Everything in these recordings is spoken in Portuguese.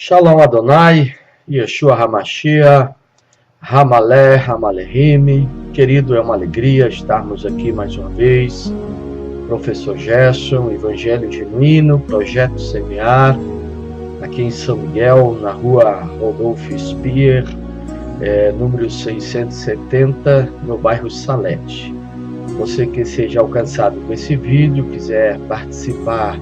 Shalom Adonai, Yeshua HaMashiach, Hamalé, Hamalehim. Querido, é uma alegria estarmos aqui mais uma vez. Professor Gerson, Evangelho Genuíno, Projeto Semear, aqui em São Miguel, na rua Rodolfo Speer, número 670, no bairro Salete. Você que seja alcançado com esse vídeo, quiser participar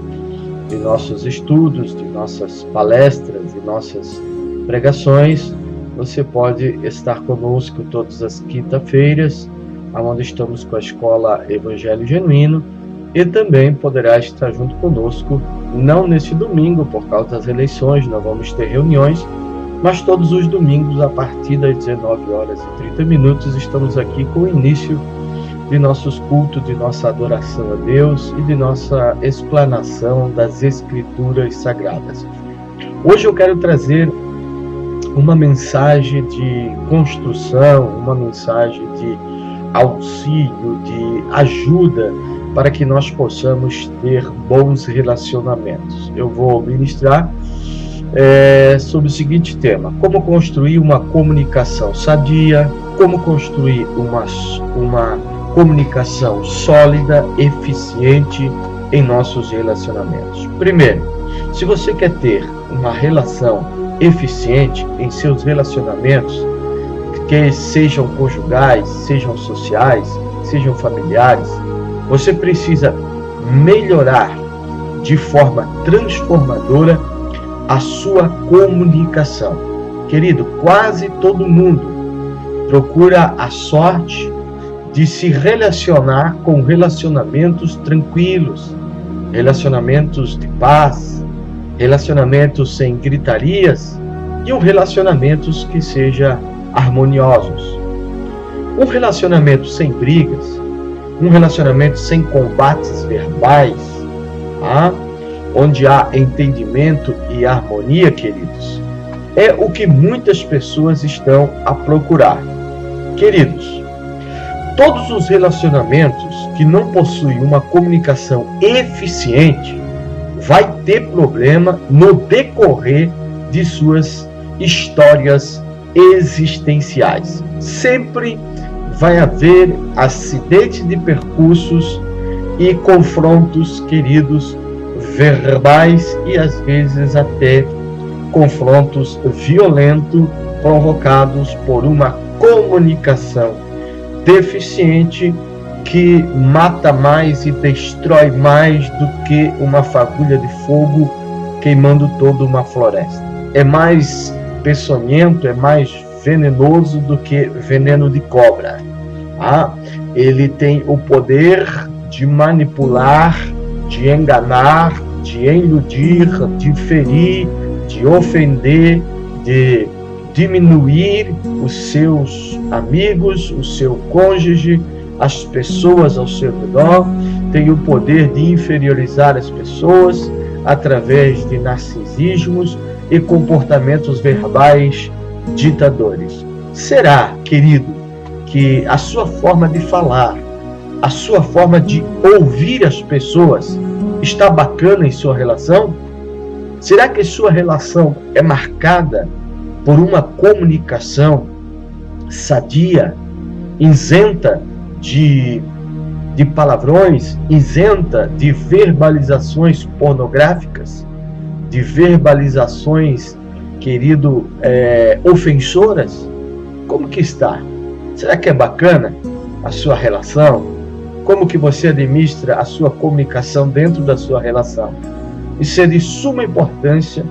de nossos estudos, de nossas palestras, de nossas pregações, você pode estar conosco todas as quinta-feiras, onde estamos com a Escola Evangelho Genuíno, e também poderá estar junto conosco, não nesse domingo, por causa das eleições, não vamos ter reuniões, mas todos os domingos, a partir das 19 horas e 30 minutos, estamos aqui com o início de nossos cultos, de nossa adoração a Deus e de nossa explanação das Escrituras Sagradas. Hoje eu quero trazer uma mensagem de construção, uma mensagem de auxílio, de ajuda para que nós possamos ter bons relacionamentos. Eu vou ministrar sobre o seguinte tema: como construir uma comunicação sadia, como construir uma comunicação sólida, eficiente em nossos relacionamentos. Primeiro, se você quer ter uma relação eficiente em seus relacionamentos, que sejam conjugais, sejam sociais, sejam familiares, você precisa melhorar de forma transformadora a sua comunicação. Querido, quase todo mundo procura a sorte de se relacionar com relacionamentos tranquilos, relacionamentos de paz, relacionamentos sem gritarias e relacionamentos que sejam harmoniosos. Um relacionamento sem brigas, um relacionamento sem combates verbais, onde há entendimento e harmonia, queridos, é o que muitas pessoas estão a procurar. Queridos, todos os relacionamentos que não possuem uma comunicação eficiente vai ter problema no decorrer de suas histórias existenciais. Sempre vai haver acidente de percursos e confrontos, queridos, verbais e às vezes até confrontos violentos provocados por uma comunicação deficiente que mata mais e destrói mais do que uma fagulha de fogo queimando toda uma floresta. É mais peçonhento, é mais venenoso do que veneno de cobra. Ele tem o poder de manipular, de enganar, de iludir, de ferir, de ofender, de diminuir os seus amigos, o seu cônjuge, as pessoas ao seu redor. Tem o poder de inferiorizar as pessoas através de narcisismos e comportamentos verbais ditadores. Será, querido, que a sua forma de falar, a sua forma de ouvir as pessoas está bacana em sua relação? Será que sua relação é marcada por uma comunicação sadia, isenta de palavrões, isenta de verbalizações pornográficas, de verbalizações, querido, ofensoras? Como que está? Será que é bacana a sua relação? Como que você administra a sua comunicação dentro da sua relação? Isso é de suma importância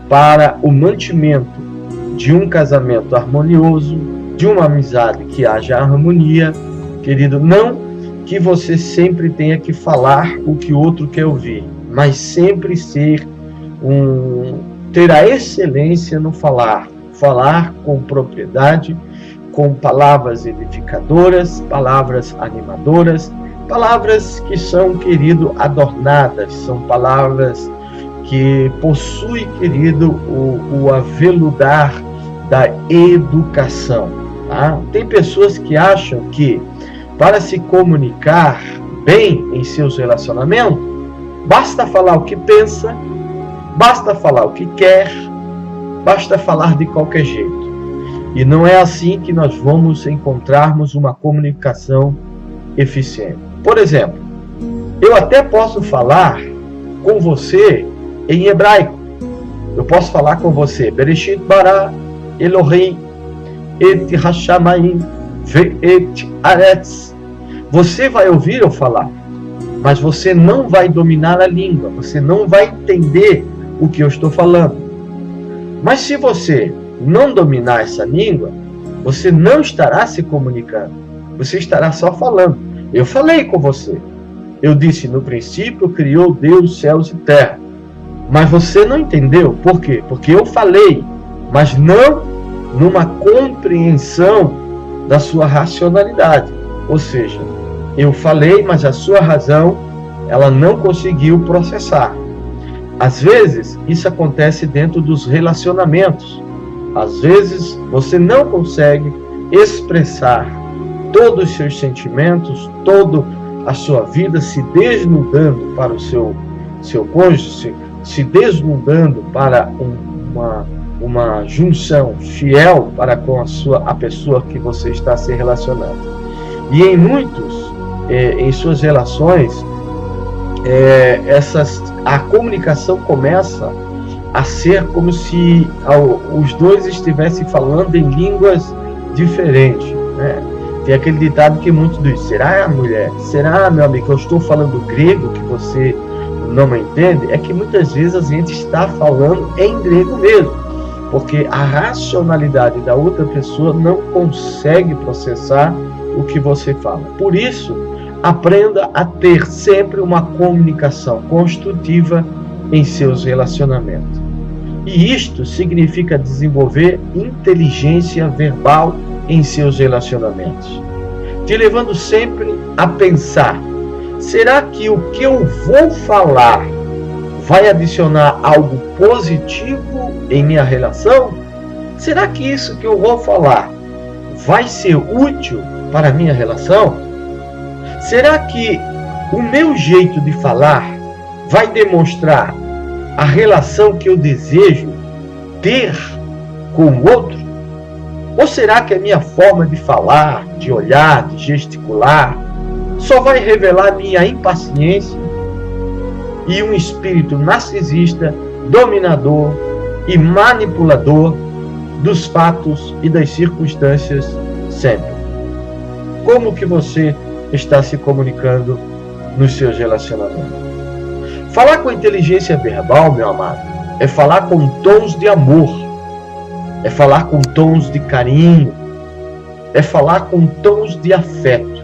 para o mantimento de um casamento harmonioso, de uma amizade que haja harmonia, querido. Não que você sempre tenha que falar o que o outro quer ouvir, mas sempre ter a excelência no falar com propriedade, com palavras edificadoras, palavras animadoras, palavras que são, querido, adornadas, são palavras que possuem, querido, o aveludar da educação. Tem pessoas que acham que para se comunicar bem em seus relacionamentos, basta falar o que pensa, basta falar o que quer, basta falar de qualquer jeito. E não é assim que nós vamos encontrarmos uma comunicação eficiente. Por exemplo, eu até posso falar com você em hebraico. Eu posso falar com você, Bereshit bara Elohim et hashamayim ve'et aretz. Você vai ouvir eu falar, mas você não vai dominar a língua, você não vai entender o que eu estou falando. Mas se você não dominar essa língua, você não estará se comunicando, você estará só falando. Eu falei com você, eu disse, no princípio criou Deus céus e terra, mas você não entendeu. Por quê? Porque eu falei, mas não numa compreensão da sua racionalidade. Ou seja, eu falei, mas a sua razão, ela não conseguiu processar. Às vezes, isso acontece dentro dos relacionamentos. Às vezes, você não consegue expressar todos os seus sentimentos, toda a sua vida, se desnudando para o seu cônjuge, se desnudando para uma junção fiel para com a pessoa que você está se relacionando. E em muitos, em suas relações, a comunicação começa a ser como se os dois estivessem falando em línguas diferentes, né? Tem aquele ditado que muitos dizem, será, mulher? Será, meu amigo, que eu estou falando grego que você não me entende? É que muitas vezes a gente está falando em grego mesmo, porque a racionalidade da outra pessoa não consegue processar o que você fala. Por isso, aprenda a ter sempre uma comunicação construtiva em seus relacionamentos. E isto significa desenvolver inteligência verbal em seus relacionamentos, te levando sempre a pensar, será que o que eu vou falar vai adicionar algo positivo em minha relação? Será que isso que eu vou falar vai ser útil para a minha relação? Será que o meu jeito de falar vai demonstrar a relação que eu desejo ter com o outro? Ou será que a minha forma de falar, de olhar, de gesticular, só vai revelar minha impaciência e um espírito narcisista, dominador e manipulador dos fatos e das circunstâncias sempre? Como que você está se comunicando nos seus relacionamentos? Falar com inteligência verbal, meu amado, é falar com tons de amor, é falar com tons de carinho, é falar com tons de afeto.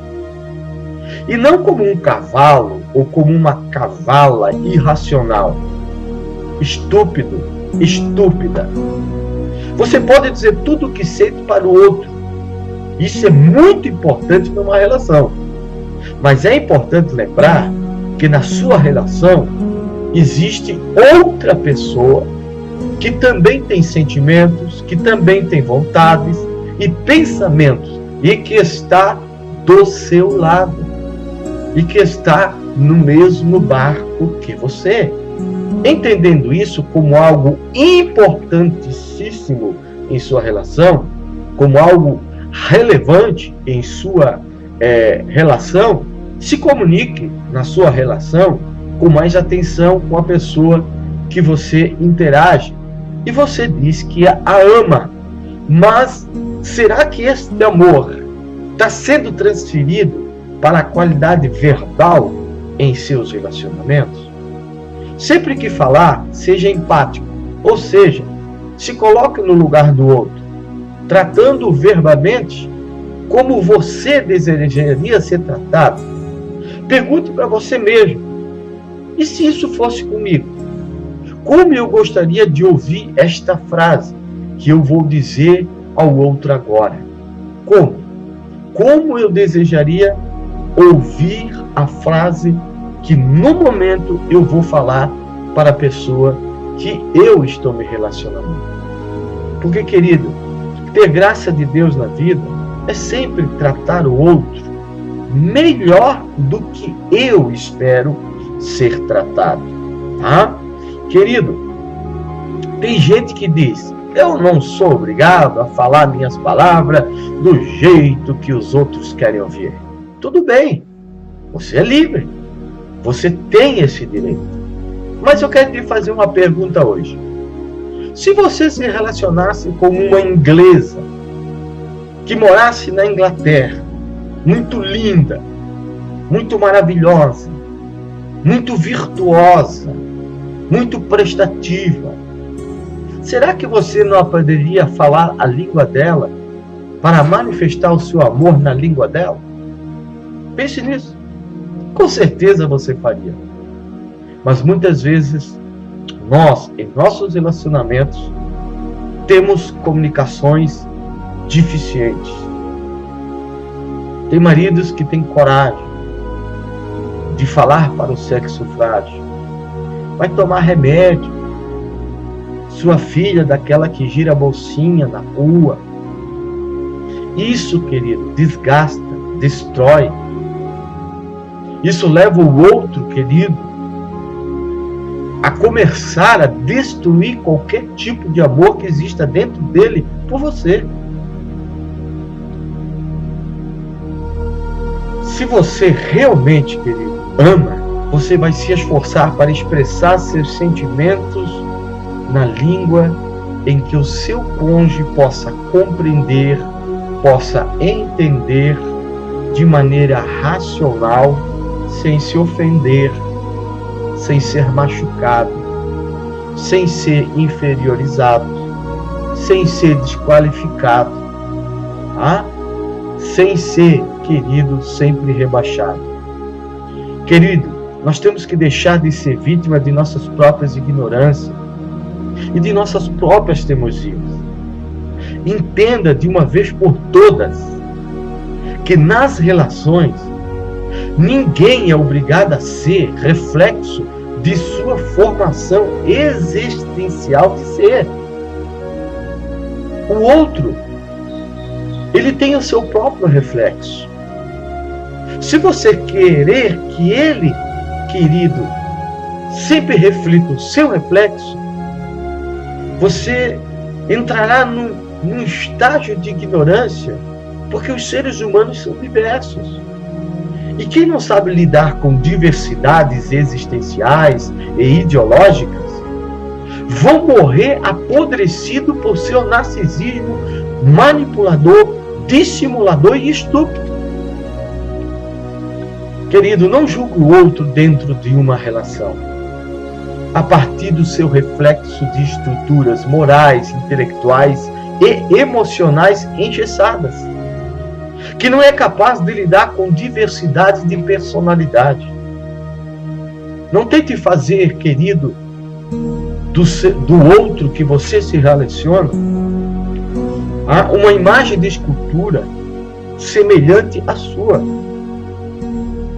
E não como um cavalo ou como uma cavala irracional, estúpido, estúpida. Você pode dizer tudo o que sente para o outro. Isso é muito importante numa relação. Mas é importante lembrar que na sua relação existe outra pessoa que também tem sentimentos, que também tem vontades e pensamentos, e que está do seu lado, e que está no mesmo barco que você. Entendendo isso como algo importantíssimo em sua relação, como algo relevante em sua relação, se comunique na sua relação com mais atenção com a pessoa que você interage. E você diz que a ama, mas será que este amor está sendo transferido para a qualidade verbal em seus relacionamentos? Sempre que falar, seja empático, ou seja, se coloque no lugar do outro, tratando verbalmente como você desejaria ser tratado. Pergunte para você mesmo, e se isso fosse comigo? Como eu gostaria de ouvir esta frase que eu vou dizer ao outro agora? Como? Como eu desejaria ouvir a frase que no momento eu vou falar para a pessoa que eu estou me relacionando? Porque, querido, ter graça de Deus na vida é sempre tratar o outro melhor do que eu espero ser tratado, tá? Querido, tem gente que diz, Eu não sou obrigado a falar minhas palavras do jeito que os outros querem ouvir. Tudo bem, você é livre, você tem esse direito. Mas eu quero te fazer uma pergunta hoje. Se você se relacionasse com uma inglesa que morasse na Inglaterra, muito linda, muito maravilhosa, muito virtuosa, muito prestativa, será que você não poderia falar a língua dela para manifestar o seu amor na língua dela? Pense nisso. Com certeza você faria. Mas muitas vezes nós, em nossos relacionamentos, temos comunicações deficientes. Tem maridos que têm coragem de falar para o sexo frágil. Vai tomar remédio. Sua filha, daquela que gira a bolsinha na rua. Isso, querido, desgasta, destrói. Isso leva o outro, querido, a começar a destruir qualquer tipo de amor que exista dentro dele por você. Se você realmente, querido, ama, você vai se esforçar para expressar seus sentimentos na língua em que o seu cônjuge possa compreender, possa entender de maneira racional, sem se ofender, sem ser machucado, sem ser inferiorizado, sem ser desqualificado, sem ser, querido, sempre rebaixado. Querido, nós temos que deixar de ser vítima de nossas próprias ignorâncias e de nossas próprias teimosias. Entenda de uma vez por todas que nas relações ninguém é obrigado a ser reflexo de sua formação existencial de ser. O outro, ele tem o seu próprio reflexo. Se você querer que ele, querido, sempre reflita o seu reflexo, você entrará num estágio de ignorância, porque os seres humanos são diversos. E quem não sabe lidar com diversidades existenciais e ideológicas, vão morrer apodrecido por seu narcisismo manipulador, dissimulador e estúpido. Querido, não julgue o outro dentro de uma relação a partir do seu reflexo de estruturas morais, intelectuais e emocionais engessadas, que não é capaz de lidar com diversidade de personalidade. Não tente fazer, querido, do outro que você se relaciona uma imagem de escultura semelhante à sua.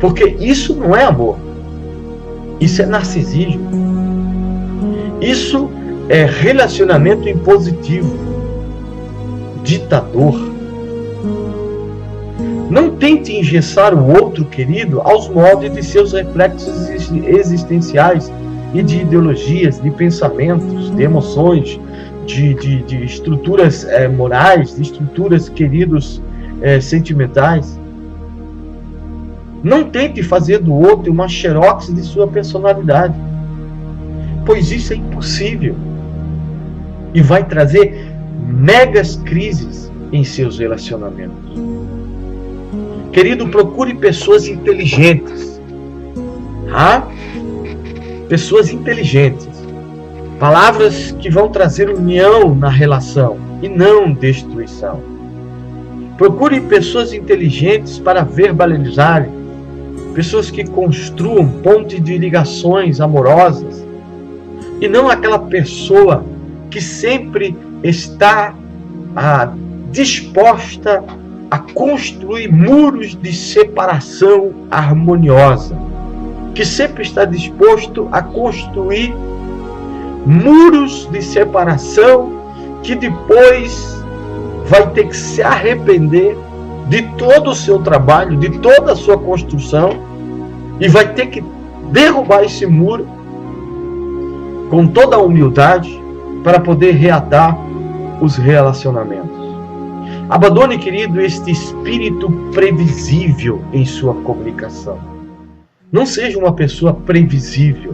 Porque isso não é amor. Isso é narcisismo. Isso é relacionamento impositivo, ditador. Não tente engessar o outro, querido, aos moldes de seus reflexos existenciais e de ideologias, de pensamentos, de emoções, de estruturas morais, de estruturas, queridos, sentimentais. Não tente fazer do outro uma xerox de sua personalidade, pois isso é impossível e vai trazer megas crises em seus relacionamentos. Querido, procure pessoas inteligentes. Pessoas inteligentes. Palavras que vão trazer união na relação e não destruição. Procure pessoas inteligentes para verbalizarem. Pessoas que construam pontes de ligações amorosas. E não aquela pessoa que sempre está disposta a construir muros de separação harmoniosa. Que sempre está disposto a construir muros de separação que depois vai ter que se arrepender de todo o seu trabalho, de toda a sua construção, e vai ter que derrubar esse muro com toda a humildade para poder reatar os relacionamentos. Abandone, querido, este espírito previsível em sua comunicação. Não seja uma pessoa previsível.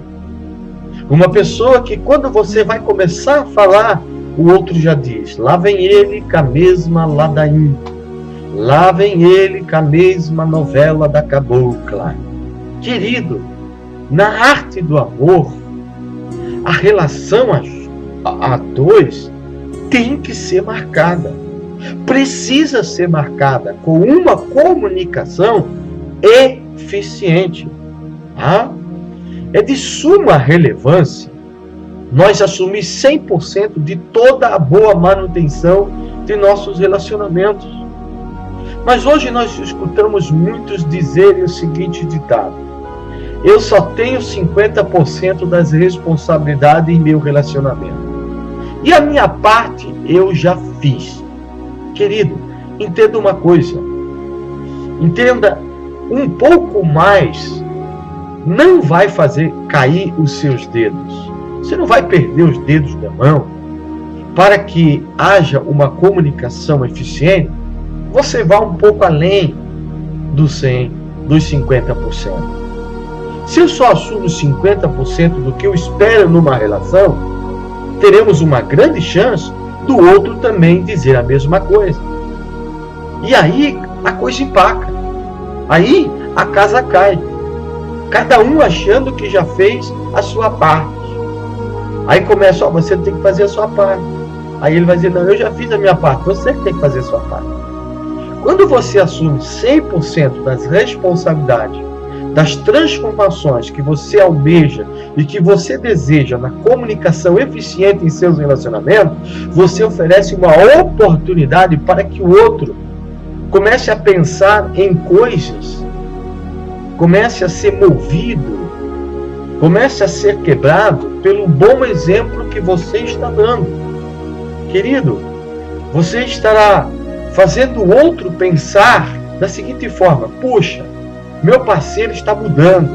Uma pessoa que quando você vai começar a falar, o outro já diz: lá vem ele com a mesma ladainha. Lá vem ele com a mesma novela da cabocla. Querido, na arte do amor, a relação a dois tem que ser marcada. Precisa ser marcada com uma comunicação eficiente. É de suma relevância nós assumir 100% de toda a boa manutenção de nossos relacionamentos. Mas hoje nós escutamos muitos dizerem o seguinte ditado: eu só tenho 50% das responsabilidades em meu relacionamento. E a minha parte eu já fiz. Querido, entenda uma coisa. Entenda um pouco mais. Não vai fazer cair os seus dedos. Você não vai perder os dedos da mão. Para que haja uma comunicação eficiente, você vá um pouco além dos 100, dos 50%. Se eu só assumo 50% do que eu espero numa relação, teremos uma grande chance do outro também dizer a mesma coisa. E aí a coisa empaca. Aí a casa cai. Cada um achando que já fez a sua parte. Aí começa: você tem que fazer a sua parte. Aí ele vai dizer: não, eu já fiz a minha parte, você tem que fazer a sua parte. Quando você assume 100% das responsabilidades, das transformações que você almeja e que você deseja na comunicação eficiente em seus relacionamentos, você oferece uma oportunidade para que o outro comece a pensar em coisas, comece a ser movido, comece a ser quebrado pelo bom exemplo que você está dando. Querido, você estará fazendo o outro pensar da seguinte forma: puxa, meu parceiro está mudando.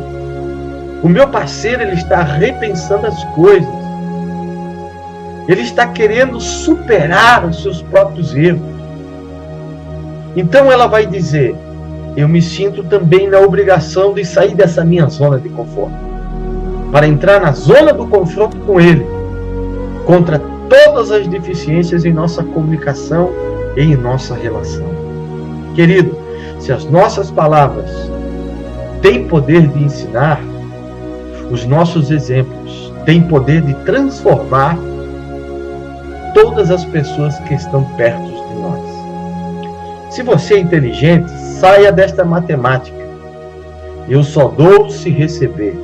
O meu parceiro, ele está repensando as coisas. Ele está querendo superar os seus próprios erros. Então ela vai dizer: eu me sinto também na obrigação de sair dessa minha zona de conforto, para entrar na zona do confronto com ele, contra todas as deficiências em nossa comunicação e em nossa relação. Querido, se as nossas palavras têm poder de ensinar, os nossos exemplos têm poder de transformar todas as pessoas que estão perto de nós. Se você é inteligente, saia desta matemática. Eu só dou se receber.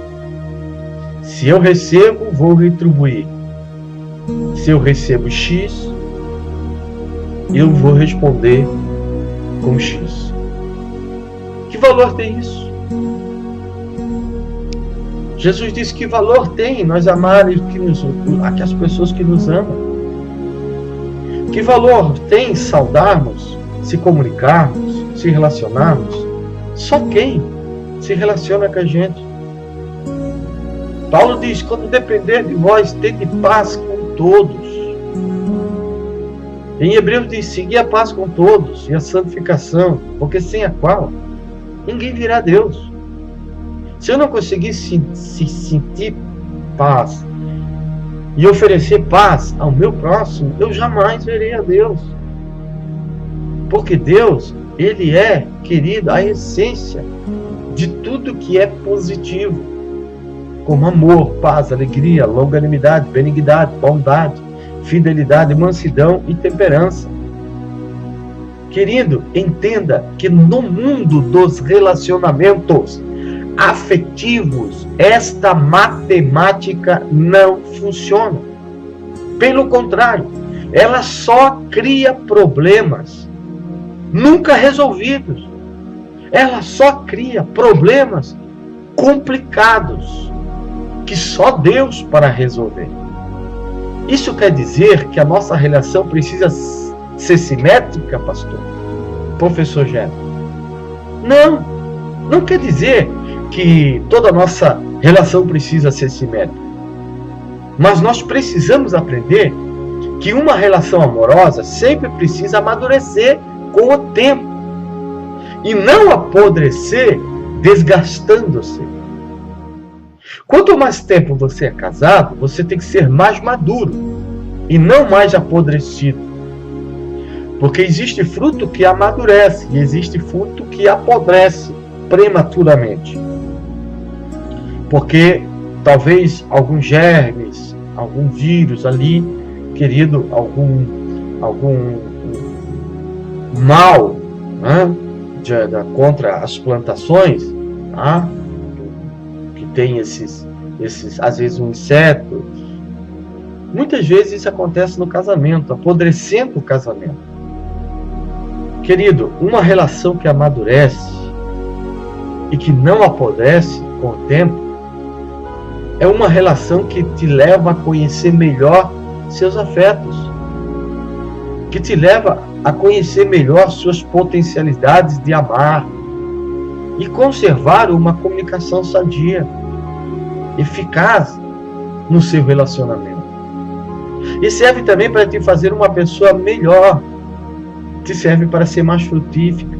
Se eu recebo, vou retribuir. Se eu recebo X, eu vou responder com X. Que valor tem isso? Jesus disse: que valor tem nós amarmos as pessoas que nos amam? Que valor tem saudarmos, se comunicarmos, se relacionarmos? Só quem se relaciona com a gente. Paulo diz: quando depender de vós, tende paz com todos. Em Hebreus diz: seguir a paz com todos e a santificação, porque sem a qual ninguém virá a Deus. Se eu não conseguir se sentir paz e oferecer paz ao meu próximo, eu jamais verei a Deus. Porque Deus, Ele é, querido, a essência de tudo que é positivo, como amor, paz, alegria, longanimidade, benignidade, bondade, fidelidade, mansidão e temperança. Querido, entenda que no mundo dos relacionamentos afetivos, esta matemática não funciona. Pelo contrário, ela só cria problemas nunca resolvidos. Ela só cria problemas complicados que só Deus para resolver. Isso quer dizer que a nossa relação precisa ser simétrica, pastor? Professor Gerson? Não quer dizer que toda a nossa relação precisa ser simétrica. Mas nós precisamos aprender que uma relação amorosa sempre precisa amadurecer com o tempo e não apodrecer desgastando-se. Quanto mais tempo você é casado, você tem que ser mais maduro e não mais apodrecido. Porque existe fruto que amadurece e existe fruto que apodrece prematuramente. Porque talvez alguns germes, algum vírus ali, querido, algum mal, né, contra as plantações, tá, que tem esses, às vezes um inseto. Muitas vezes isso acontece no casamento, apodrecendo o casamento. Querido, uma relação que amadurece e que não apodrece com o tempo é uma relação que te leva a conhecer melhor seus afetos, que te leva a conhecer melhor suas potencialidades de amar e conservar uma comunicação sadia, eficaz no seu relacionamento. E serve também para te fazer uma pessoa melhor, te serve para ser mais frutífera.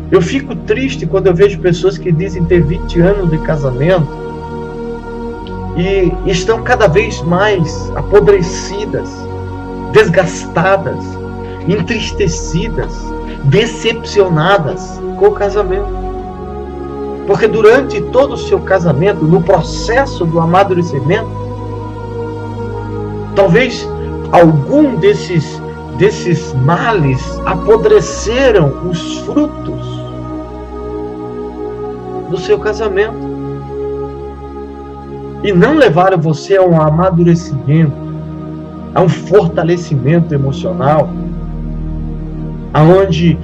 Eu fico triste quando eu vejo pessoas que dizem ter 20 anos de casamento e estão cada vez mais apodrecidas, desgastadas, entristecidas, decepcionadas com o casamento. Porque durante todo o seu casamento, no processo do amadurecimento, talvez algum desses males apodreceram os frutos do seu casamento e não levaram você a um amadurecimento, a um fortalecimento emocional, aonde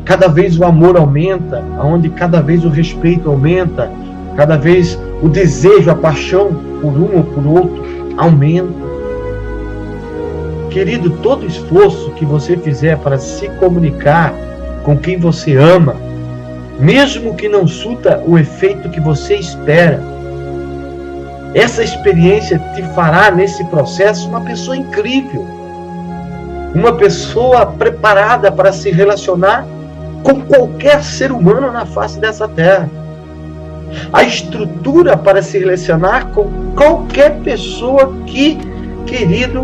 cada vez o amor aumenta, aonde cada vez o respeito aumenta, cada vez o desejo, a paixão por um ou por outro aumenta. Querido, todo esforço que você fizer para se comunicar com quem você ama, mesmo que não surta o efeito que você espera, essa experiência te fará nesse processo uma pessoa incrível, uma pessoa preparada para se relacionar com qualquer ser humano na face dessa terra. A estrutura para se relacionar com qualquer pessoa que, querido,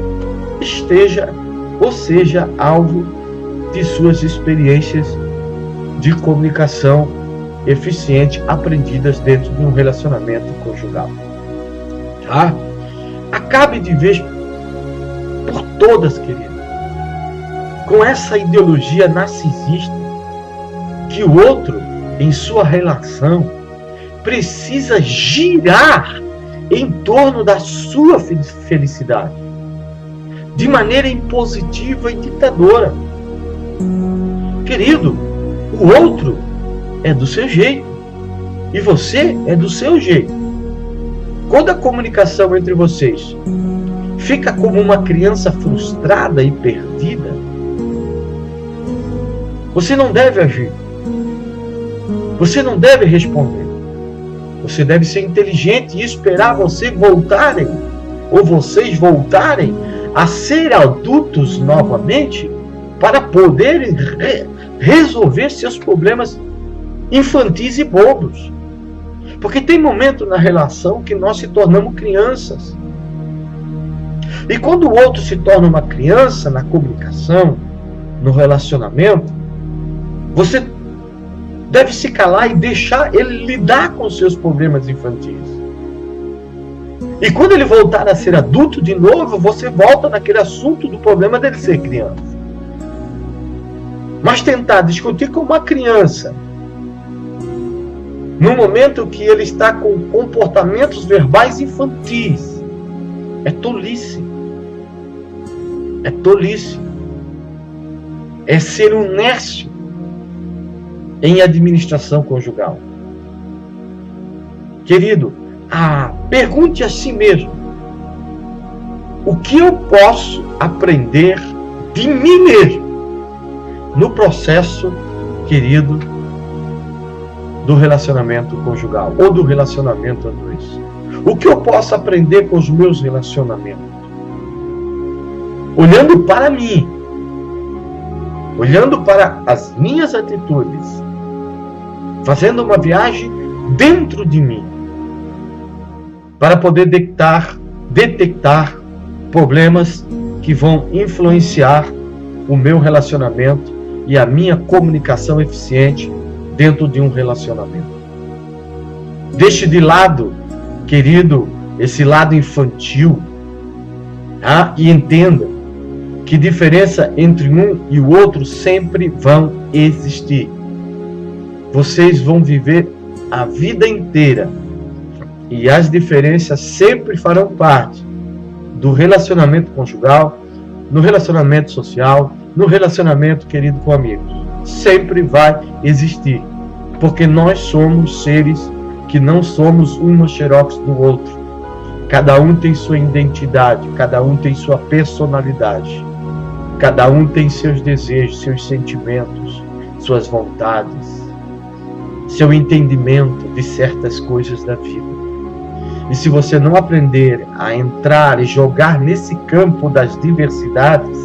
esteja ou seja alvo de suas experiências de comunicação eficiente aprendidas dentro de um relacionamento conjugal. Tá? Acabe de vez por todas, querido, com essa ideologia narcisista que o outro, em sua relação, precisa girar em torno da sua felicidade, de maneira impositiva e ditadora. Querido, o outro é do seu jeito e você é do seu jeito. Quando a comunicação entre vocês fica como uma criança frustrada e perdida, você não deve agir. Você não deve responder. Você deve ser inteligente e esperar vocês voltarem a ser adultos novamente para poderem resolver seus problemas infantis e bobos. Porque tem momento na relação que nós se tornamos crianças. E quando o outro se torna uma criança na comunicação, no relacionamento, você deve se calar e deixar ele lidar com os seus problemas infantis. E quando ele voltar a ser adulto de novo, você volta naquele assunto do problema dele ser criança. Mas tentar discutir com uma criança, no momento que ele está com comportamentos verbais infantis, é tolice. É tolice. É ser um nécio em administração conjugal. Querido, pergunte a si mesmo: o que eu posso aprender de mim mesmo no processo, querido, do relacionamento conjugal ou do relacionamento a dois? O que eu posso aprender com os meus relacionamentos? olhando para mim, olhando para as minhas atitudes, fazendo uma viagem dentro de mim, para poder detectar problemas que vão influenciar o meu relacionamento e a minha comunicação eficiente dentro de um relacionamento. Deixe de lado, querido, esse lado infantil, tá? E entenda que diferença entre um e o outro sempre vão existir. Vocês vão viver a vida inteira e as diferenças sempre farão parte do relacionamento conjugal, no relacionamento social, no relacionamento, querido, com amigos. Sempre vai existir, porque nós somos seres que não somos uma xerox do outro. Cada um tem sua identidade, cada um tem sua personalidade, cada um tem seus desejos, seus sentimentos, suas vontades, seu entendimento de certas coisas da vida. E se você não aprender a entrar e jogar nesse campo das diversidades,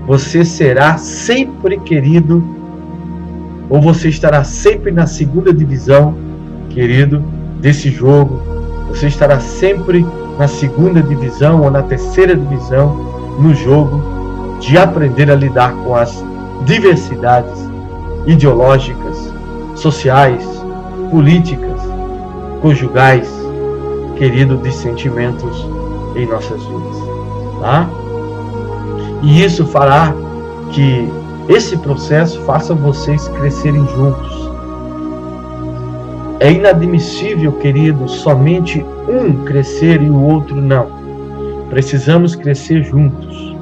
você será sempre, querido, ou você estará sempre na segunda divisão, querido, desse jogo. Você estará sempre na segunda divisão ou na terceira divisão no jogo de aprender a lidar com as diversidades ideológicas, sociais, políticas, conjugais, querido, de sentimentos em nossas vidas, tá? E isso fará que esse processo faça vocês crescerem juntos. É inadmissível, querido, somente um crescer e o outro não. Precisamos crescer juntos.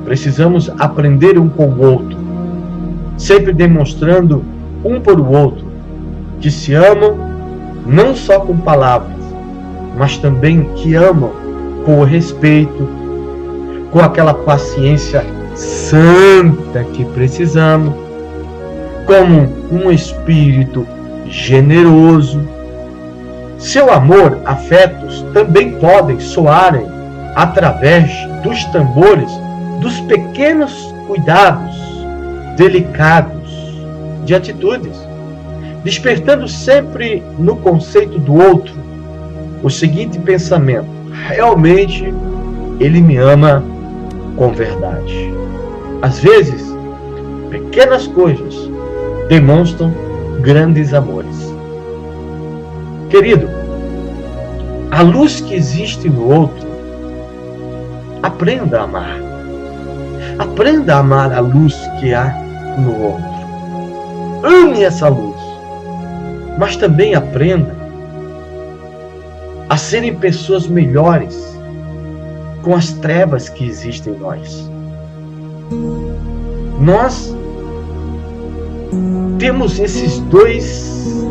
Precisamos aprender um com o outro, sempre demonstrando um para o outro que se amam, não só com palavras, mas também que amam com o respeito, com aquela paciência santa que precisamos, como um espírito generoso. Seu amor, afetos também podem soarem através dos tambores, dos pequenos cuidados delicados de atitudes, despertando sempre no conceito do outro o seguinte pensamento: realmente ele me ama com verdade. Às vezes, pequenas coisas demonstram grandes amores. Querido, a luz que existe no outro, aprenda a amar. Aprenda a amar a luz que há no outro. Ame essa luz, mas também aprenda a serem pessoas melhores com as trevas que existem em nós. Nós temos esses dois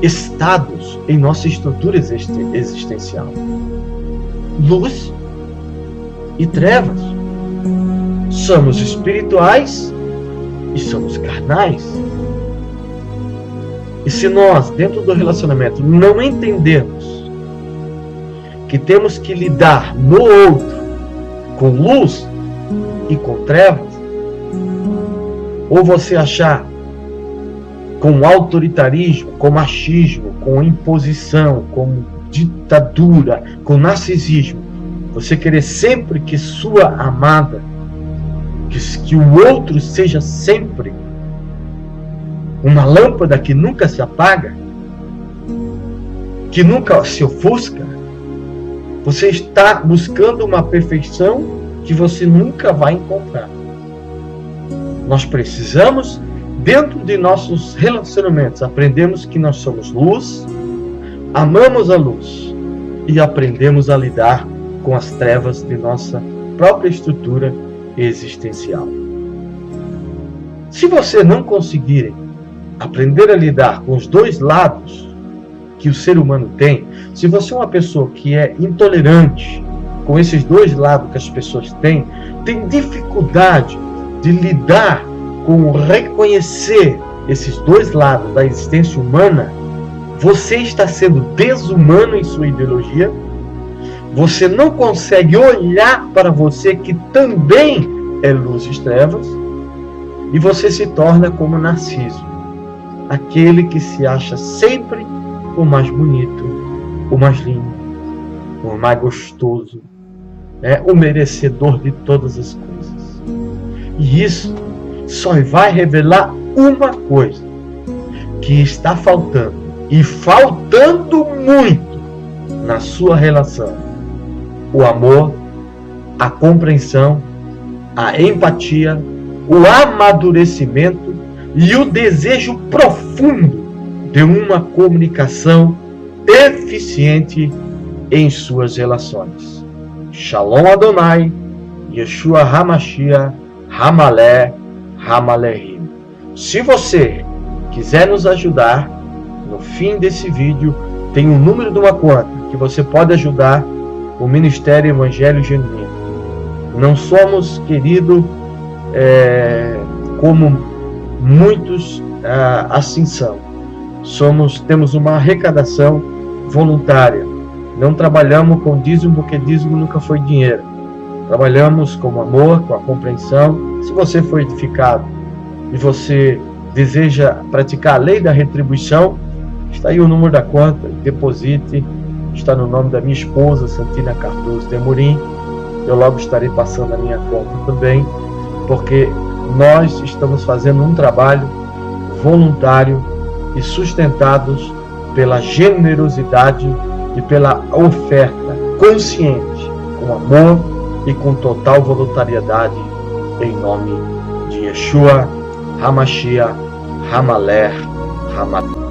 estados em nossa estrutura existencial: luz e trevas. Somos espirituais e somos carnais. E se nós, dentro do relacionamento, não entendermos que temos que lidar no outro com luz e com trevas, ou você achar com autoritarismo, com machismo, com imposição, com ditadura, com narcisismo, você querer sempre que sua amada, que o outro seja sempre uma lâmpada que nunca se apaga, que nunca se ofusca, você está buscando uma perfeição que você nunca vai encontrar. Nós precisamos, dentro de nossos relacionamentos, aprendemos que nós somos luz, amamos a luz e aprendemos a lidar com as trevas de nossa própria estrutura existencial. Se você não conseguir aprender a lidar com os dois lados que o ser humano tem, se você é uma pessoa que é intolerante com esses dois lados que as pessoas têm, tem dificuldade de lidar com reconhecer esses dois lados da existência humana, você está sendo desumano em sua ideologia, você não consegue olhar para você que também é luz e trevas, e você se torna como Narciso, aquele que se acha sempre o mais bonito, o mais lindo, o mais gostoso, o merecedor de todas as coisas. E isso só vai revelar uma coisa, que está faltando, e faltando muito na sua relação: o amor, a compreensão, a empatia, o amadurecimento e o desejo profundo de uma comunicação eficiente em suas relações. Shalom Adonai, Yeshua HaMashiach, Hamalé, Hamalehim. Se você quiser nos ajudar, no fim desse vídeo tem um número de uma conta que você pode ajudar o Ministério Evangelho Genuíno. Não somos, querido, como muitos assim são. Temos uma arrecadação voluntária. Não trabalhamos com dízimo, porque dízimo nunca foi dinheiro. Trabalhamos com amor, com a compreensão. Se você foi edificado e você deseja praticar a lei da retribuição, está aí o número da conta, deposite. Está no nome da minha esposa, Santina Cardoso de Amorim. Eu logo estarei passando a minha conta também, porque nós estamos fazendo um trabalho voluntário e sustentados pela generosidade e pela oferta consciente, com amor e com total voluntariedade, em nome de Yeshua HaMashiach, Hamalé, Hamalé.